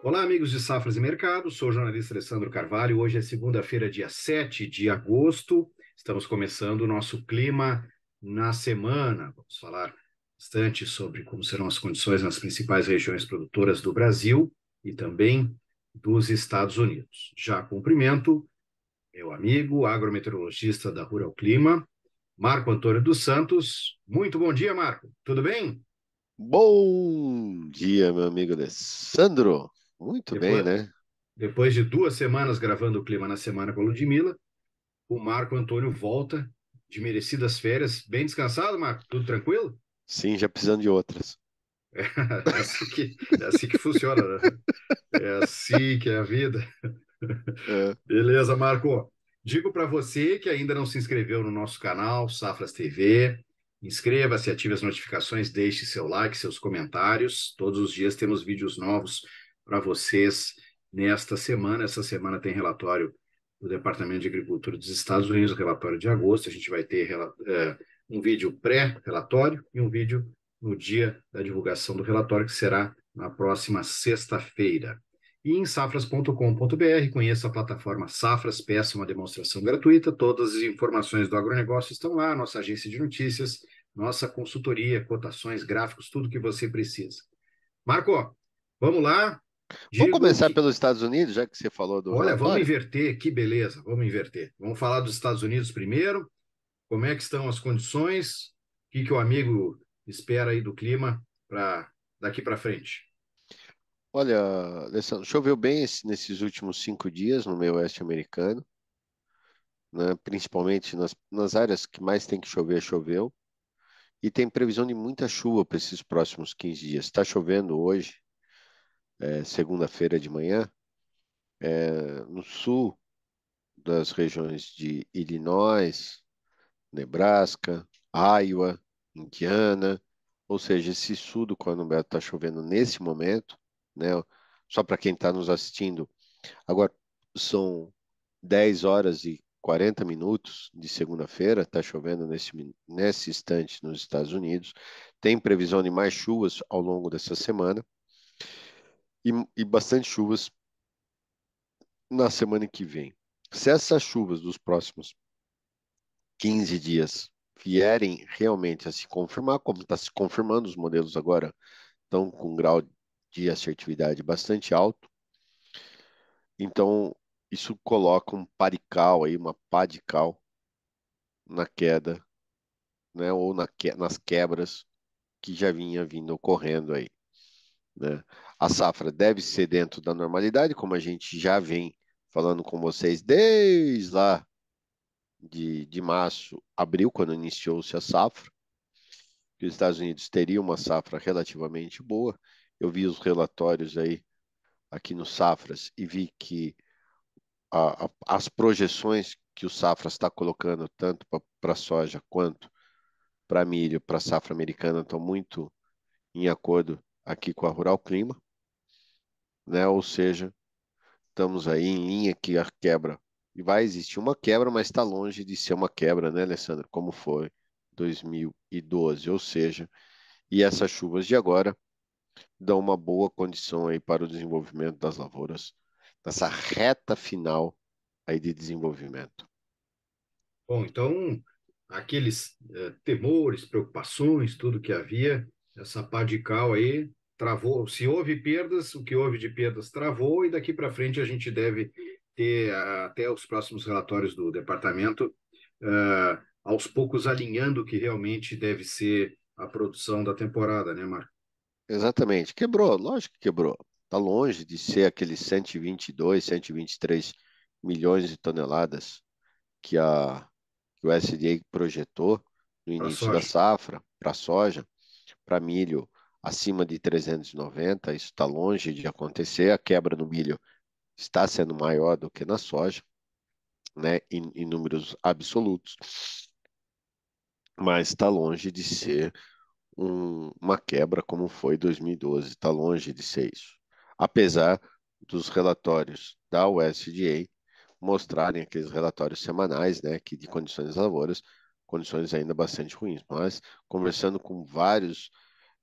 Olá, amigos de Safras e Mercado. Sou o jornalista Alessandro Carvalho. Hoje é segunda-feira, dia 7 de agosto. Estamos começando o nosso clima na semana. Vamos falar bastante sobre como serão as condições nas principais regiões produtoras do Brasil e também dos Estados Unidos. Já cumprimento meu amigo agrometeorologista da Rural Clima, Marco Antônio dos Santos. Muito bom dia, Marco. Tudo bem? Bom dia, meu amigo Alessandro. Muito bem, Depois, né? depois de 2 semanas gravando o clima na semana com a Ludmilla, o Marco Antônio volta de merecidas férias. Bem descansado, Marco? Tudo tranquilo? Sim, já precisando de outras. É assim que funciona, né? É assim que é a vida. É, Beleza, Marco. Digo para você que ainda não se inscreveu no nosso canal, Safras TV. Inscreva-se, ative as notificações, deixe seu like, seus comentários. Todos os dias temos vídeos novos para vocês nesta semana. Essa semana tem relatório do Departamento de Agricultura dos Estados Unidos, relatório de agosto. A gente vai ter um vídeo pré-relatório e um vídeo no dia da divulgação do relatório, que será na próxima sexta-feira. E em safras.com.br, conheça a plataforma Safras, peça uma demonstração gratuita. Todas as informações do agronegócio estão lá, nossa agência de notícias, nossa consultoria, cotações, gráficos, tudo que você precisa. Marco, vamos lá. Vamos Digo começar que, pelos Estados Unidos, já que você falou do olha, vamos relatório? inverter, que beleza, vamos inverter. Vamos falar dos Estados Unidos primeiro. Como é que estão as condições? O que o amigo espera aí do clima para daqui para frente? Olha, Alessandro, choveu bem nesses últimos 5 dias no meio oeste americano, né? Principalmente nas áreas que mais tem que chover, choveu. E tem previsão de muita chuva para esses próximos 15 dias. Está chovendo hoje, segunda-feira de manhã, no sul das regiões de Illinois, Nebraska, Iowa, Indiana, ou seja, esse sul do Corno está chovendo nesse momento, né? Só para quem está nos assistindo, agora são 10 horas e 40 minutos de segunda-feira, está chovendo nesse instante nos Estados Unidos. Tem previsão de mais chuvas ao longo dessa semana e bastante chuvas na semana que vem. Se essas chuvas dos próximos 15 dias vierem realmente a se confirmar, como está se confirmando, os modelos agora estão com um grau de assertividade bastante alto, então isso coloca um parical aí, uma pá de cal na queda, né, ou nas quebras que já vinha vindo ocorrendo aí, né? A safra deve ser dentro da normalidade, como a gente já vem falando com vocês desde lá de março, abril, quando iniciou-se a safra, que os Estados Unidos teriam uma safra relativamente boa. Eu vi os relatórios aí aqui no Safras e vi que as projeções que o Safras está colocando, tanto para soja quanto para milho, para a safra americana, estão muito em acordo aqui com a Rural Clima, né? Ou seja, estamos aí em linha que a quebra, e vai existir uma quebra, mas está longe de ser uma quebra, né, Alessandro? Como foi 2012, ou seja, e essas chuvas de agora dão uma boa condição aí para o desenvolvimento das lavouras, nessa reta final aí de desenvolvimento. Bom, então, aqueles temores, preocupações, tudo que havia, essa pá de cal aí travou. Se houve perdas, o que houve de perdas travou, e daqui para frente a gente deve ter, até os próximos relatórios do departamento, aos poucos alinhando o que realmente deve ser a produção da temporada, né, Marco? Exatamente. Quebrou, lógico que quebrou. Está longe de ser aqueles 122, 123 milhões de toneladas que, que o SDA projetou no Para início da soja. safra para soja, para milho acima de 390. Isso está longe de acontecer. A quebra no milho está sendo maior do que na soja, né, em números absolutos, mas está longe de ser uma quebra como foi 2012, está longe de ser isso. Apesar dos relatórios da USDA mostrarem aqueles relatórios semanais, né, que de condições das lavouras, condições ainda bastante ruins, mas conversando com várias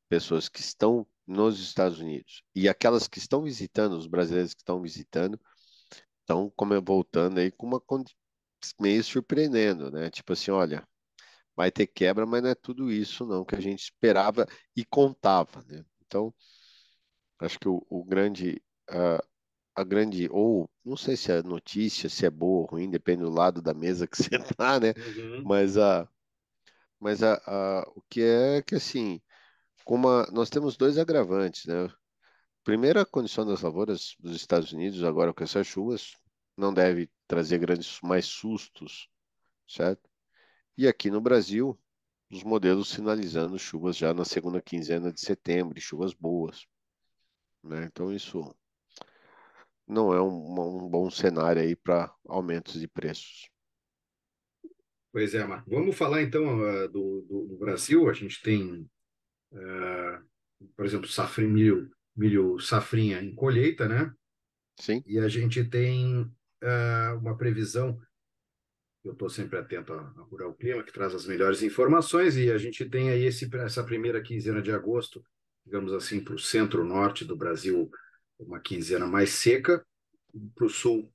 pessoas que estão nos Estados Unidos. E aquelas que estão visitando, os brasileiros que estão visitando, estão como voltando aí com uma meio surpreendendo, né? Tipo assim, olha, vai ter quebra, mas não é tudo isso não que a gente esperava e contava, né? Então, acho que o grande a grande, ou não sei se é notícia, se é boa ou ruim, depende do lado da mesa que você tá, né? Uhum. Mas o que é que assim, nós temos dois agravantes, né? Primeiro, a condição das lavouras dos Estados Unidos, agora com essas chuvas, não deve trazer grandes mais sustos, certo? E aqui no Brasil, os modelos sinalizando chuvas já na segunda quinzena de setembro, e chuvas boas, né? Então isso não é um bom cenário aí para aumentos de preços. Pois é, Marco. Vamos falar então do Brasil. A gente tem, por exemplo, milho safrinha em colheita, né? Sim, E a gente tem uma previsão. Eu estou sempre atento a Rural Clima, que traz as melhores informações, e a gente tem aí essa primeira quinzena de agosto, digamos assim, para o centro-norte do Brasil, uma quinzena mais seca, para o sul,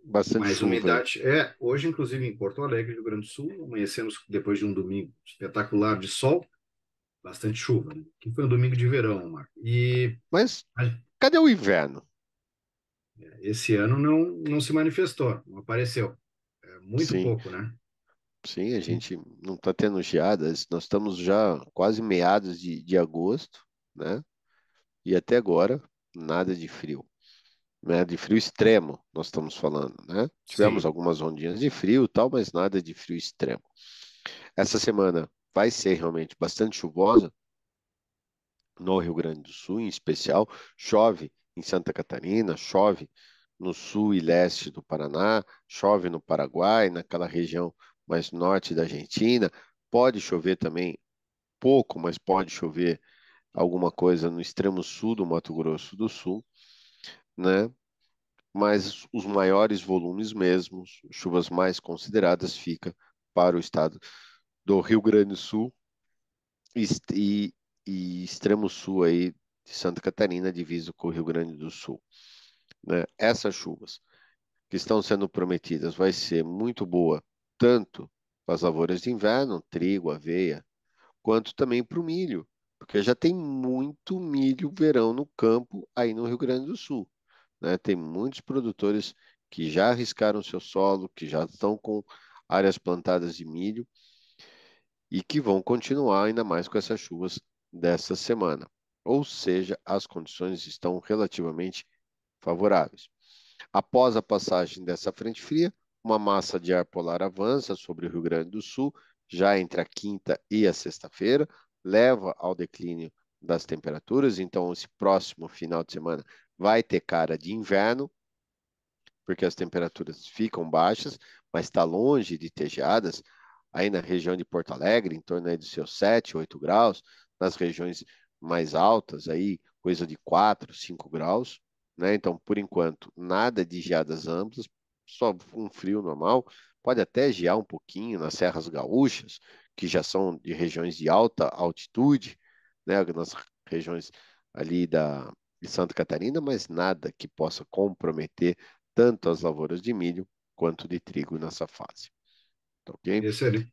bastante mais chuva aí. umidade. Hoje, inclusive, em Porto Alegre, Rio Grande do Sul, amanhecemos depois de um domingo espetacular de sol, bastante chuva, né? Que foi um domingo de verão, Marco. E Mas a- cadê o inverno? esse ano não se manifestou, não apareceu. É muito Sim, pouco, né? sim, a gente não está tendo geadas. Nós estamos já quase meados de agosto, né? E até agora, nada de frio, né? De frio extremo, nós estamos falando, né? Tivemos Sim. algumas ondinhas de frio e tal, mas nada de frio extremo. Essa semana vai ser realmente bastante chuvosa no Rio Grande do Sul, em especial. Chove em Santa Catarina, chove no sul e leste do Paraná, chove no Paraguai, naquela região mais norte da Argentina. Pode chover também pouco, mas pode chover alguma coisa no extremo sul do Mato Grosso do Sul, né? Mas os maiores volumes mesmo, chuvas mais consideradas, fica para o estado do Rio Grande do Sul e, e extremo sul aí de Santa Catarina, divisa com o Rio Grande do Sul, né? Essas chuvas que estão sendo prometidas vai ser muito boa, tanto para as lavouras de inverno, trigo, aveia, quanto também para o milho, porque já tem muito milho verão no campo aí no Rio Grande do Sul, né? Tem muitos produtores que já arriscaram seu solo, que já estão com áreas plantadas de milho e que vão continuar ainda mais com essas chuvas dessa semana. Ou seja, as condições estão relativamente favoráveis. Após a passagem dessa frente fria, uma massa de ar polar avança sobre o Rio Grande do Sul, já entre a quinta e a sexta-feira, leva ao declínio das temperaturas. Então, esse próximo final de semana vai ter cara de inverno, porque as temperaturas ficam baixas, mas está longe de ter geadas. Aí na região de Porto Alegre, em torno aí dos seus 7, 8 graus, nas regiões mais altas, aí coisa de 4, 5 graus, né? Então, por enquanto, nada de geadas amplas, só um frio normal. Pode até gear um pouquinho nas serras gaúchas, que já são de regiões de alta altitude, né? Nas regiões ali de Santa Catarina, mas nada que possa comprometer tanto as lavouras de milho quanto de trigo nessa fase. Tá ok? Excelente.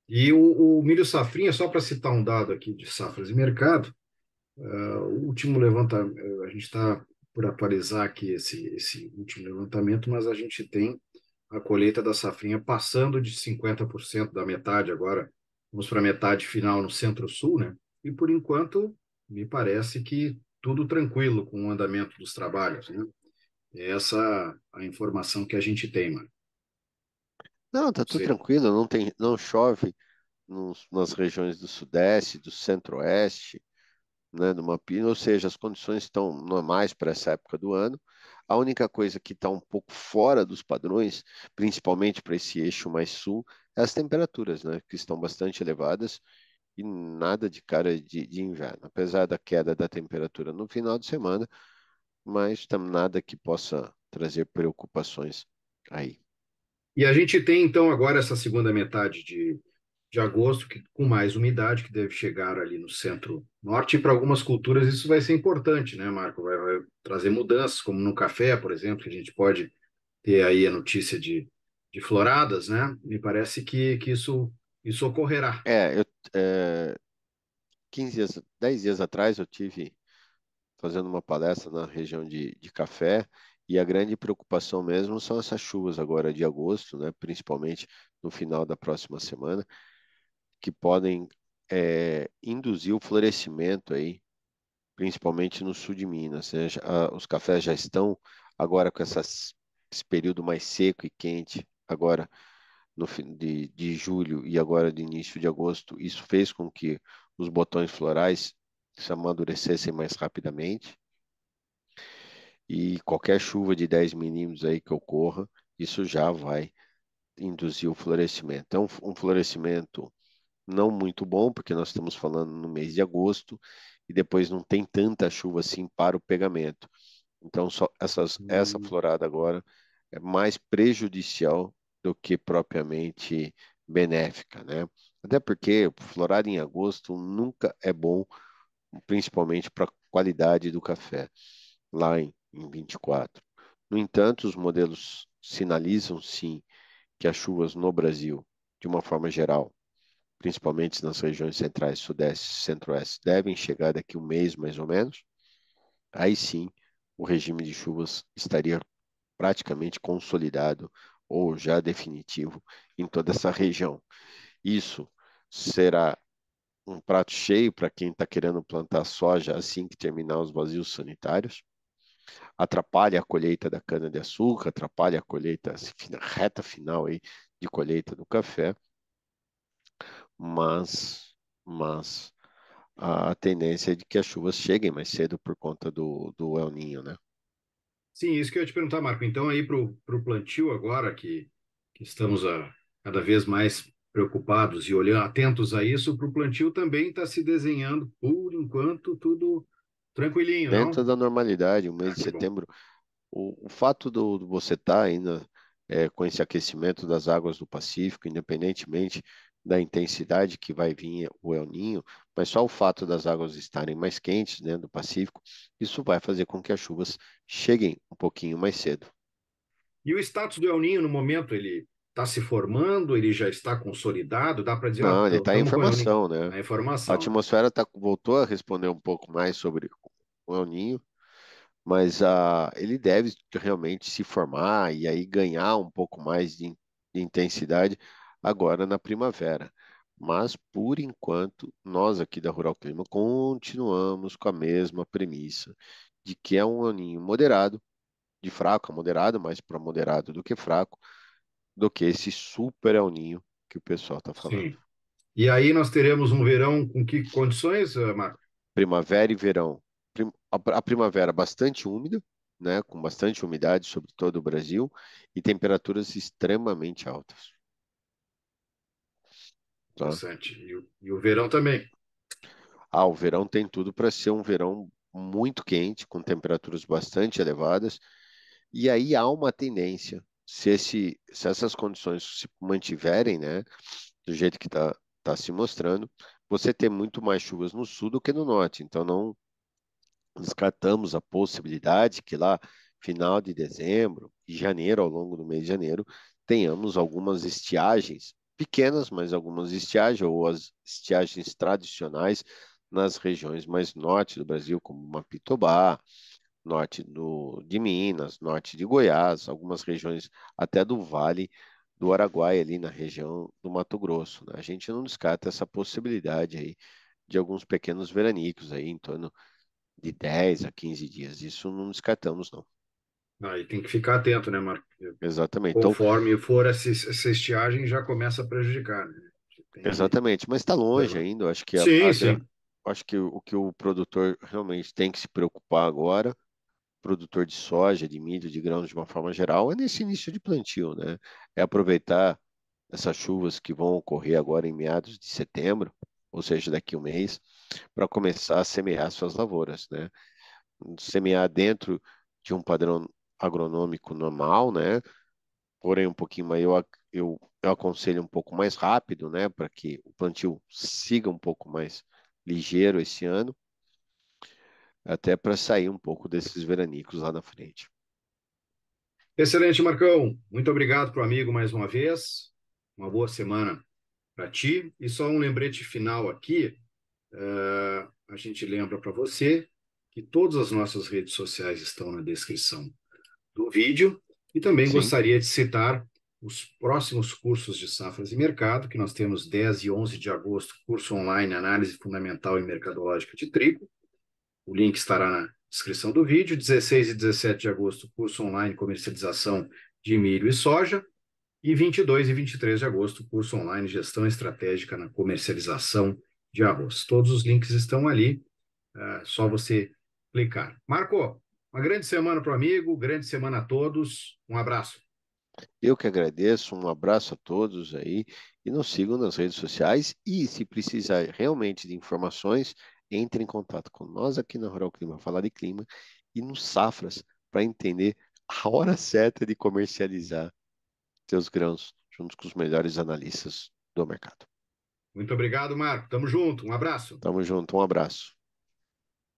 E o milho safrinha, só para citar um dado aqui de safras e mercado, o último levantamento, a gente está por atualizar aqui esse último levantamento, mas a gente tem a colheita da safrinha passando de 50% da metade agora, vamos para a metade final no centro-sul, né? E por enquanto, me parece que tudo tranquilo com o andamento dos trabalhos, né? É essa a informação que a gente tem, mano. Não, tá tudo tranquilo, não chove nas regiões do Sudeste, do Centro-Oeste, né, do Mapim, ou seja, as condições estão normais para essa época do ano. A única coisa que está um pouco fora dos padrões, principalmente para esse eixo mais sul, é as temperaturas, né, que estão bastante elevadas e nada de cara de inverno. Apesar da queda da temperatura no final de semana, mas nada que possa trazer preocupações aí. E a gente tem, então, agora essa segunda metade de agosto, com mais umidade, que deve chegar ali no centro-norte, e para algumas culturas isso vai ser importante, né, Marco? Vai trazer mudanças, como no café, por exemplo, que a gente pode ter aí a notícia de floradas, né? Me parece que isso ocorrerá. É, eu, é, 15 dias, 10 dias atrás eu tive fazendo uma palestra na região de Café, e a grande preocupação mesmo são essas chuvas agora de agosto, né, principalmente no final da próxima semana, que podem induzir o florescimento aí, principalmente no sul de Minas, né? Os cafés já estão agora com esse período mais seco e quente, agora no fim de julho e agora de início de agosto. Isso fez com que os botões florais se amadurecessem mais rapidamente, e qualquer chuva de 10 milímetros aí que ocorra, isso já vai induzir o florescimento. Então, um florescimento não muito bom, porque nós estamos falando no mês de agosto e depois não tem tanta chuva assim para o pegamento. Então, essa Hum. florada agora é mais prejudicial do que propriamente benéfica, né? Até porque florada em agosto nunca é bom, principalmente para a qualidade do café, lá em 24. No entanto, os modelos sinalizam sim que as chuvas no Brasil, de uma forma geral, principalmente nas regiões centrais, sudeste e centro-oeste, devem chegar daqui um mês mais ou menos. Aí sim, o regime de chuvas estaria praticamente consolidado ou já definitivo em toda essa região. Isso será um prato cheio para quem está querendo plantar soja assim que terminar os vazios sanitários. Atrapalha a colheita da cana-de-açúcar, atrapalha a colheita, reta final aí de colheita do café, mas a tendência é de que as chuvas cheguem mais cedo por conta do El Ninho, né? Sim, isso que eu ia te perguntar, Marco. Então, aí para o plantio agora, que estamos cada vez mais preocupados e olhando, atentos a isso, para o plantio também está se desenhando, por enquanto, tudo tranquilinho, Dentro não? da normalidade, o mês Ah, de que bom. setembro, o fato do você estar ainda com esse aquecimento das águas do Pacífico, independentemente da intensidade que vai vir o El Ninho, mas só o fato das águas estarem mais quentes, né, do Pacífico, isso vai fazer com que as chuvas cheguem um pouquinho mais cedo. E o status do El Niño, no momento, ele está se formando, ele já está consolidado, dá para dizer, ó, Não, ele está em estamos com o El Niño. formação, né? A A informação, né? atmosfera voltou a responder um pouco mais sobre o El Ninho, mas ele deve realmente se formar e aí ganhar um pouco mais de intensidade agora na primavera. Mas, por enquanto, nós aqui da Rural Clima continuamos com a mesma premissa de que é um aninho moderado, de fraco a moderado, mais para moderado do que fraco, do que esse super El Ninho que o pessoal está falando. Sim. E aí nós teremos um verão com que condições, Marco? Primavera e verão. A primavera bastante úmida, né, com bastante umidade sobre todo o Brasil e temperaturas extremamente altas, tá? Interessante. E o verão também. O verão tem tudo para ser um verão muito quente, com temperaturas bastante elevadas, e aí há uma tendência, se essas condições se mantiverem, né, do jeito que tá se mostrando, você ter muito mais chuvas no sul do que no norte, então não descartamos a possibilidade que lá, final de dezembro e janeiro, ao longo do mês de janeiro, tenhamos algumas estiagens, pequenas, mas algumas estiagens, ou as estiagens tradicionais nas regiões mais norte do Brasil, como Mapitobá, norte de Minas, norte de Goiás, algumas regiões até do Vale do Araguaia, ali na região do Mato Grosso, né? A gente não descarta essa possibilidade aí de alguns pequenos veranicos aí em torno de 10 a 15 dias. Isso não descartamos, não. Aí tem que ficar atento, né, Marco? Exatamente. Então, Conforme for essa estiagem, já começa a prejudicar, né? Você tem que exatamente. Mas está longe levar. ainda. Eu acho que Sim, sim. acho que o que o produtor realmente tem que se preocupar agora, produtor de soja, de milho, de grãos de uma forma geral, é nesse início de plantio, né? É aproveitar essas chuvas que vão ocorrer agora em meados de setembro, ou seja, daqui a um mês, para começar a semear suas lavouras, né? Semear dentro de um padrão agronômico normal, né? Porém um pouquinho maior, eu aconselho um pouco mais rápido, né, para que o plantio siga um pouco mais ligeiro esse ano, até para sair um pouco desses veranicos lá na frente. Excelente, Marcão. Muito obrigado para o amigo mais uma vez. Uma boa semana para ti. E só um lembrete final aqui. A gente lembra para você que todas as nossas redes sociais estão na descrição do vídeo. E também Sim, gostaria de citar os próximos cursos de safras e mercado, que nós temos 10 e 11 de agosto, curso online Análise Fundamental e Mercadológica de Trigo. O link estará na descrição do vídeo. 16 e 17 de agosto, curso online Comercialização de Milho e Soja. E 22 e 23 de agosto, curso online Gestão Estratégica na Comercialização de Arroz. Todos os links estão ali, é só você clicar. Marco, uma grande semana para o amigo, grande semana a todos. Um abraço. eu que agradeço, um abraço a todos aí e nos sigam nas redes sociais e se precisar realmente de informações, entre em contato com nós aqui na Rural Clima, falar de clima e no Safras para entender a hora certa de comercializar seus grãos junto com os melhores analistas do mercado. Muito obrigado, Marco. Tamo junto. Um abraço. Tamo junto, um abraço.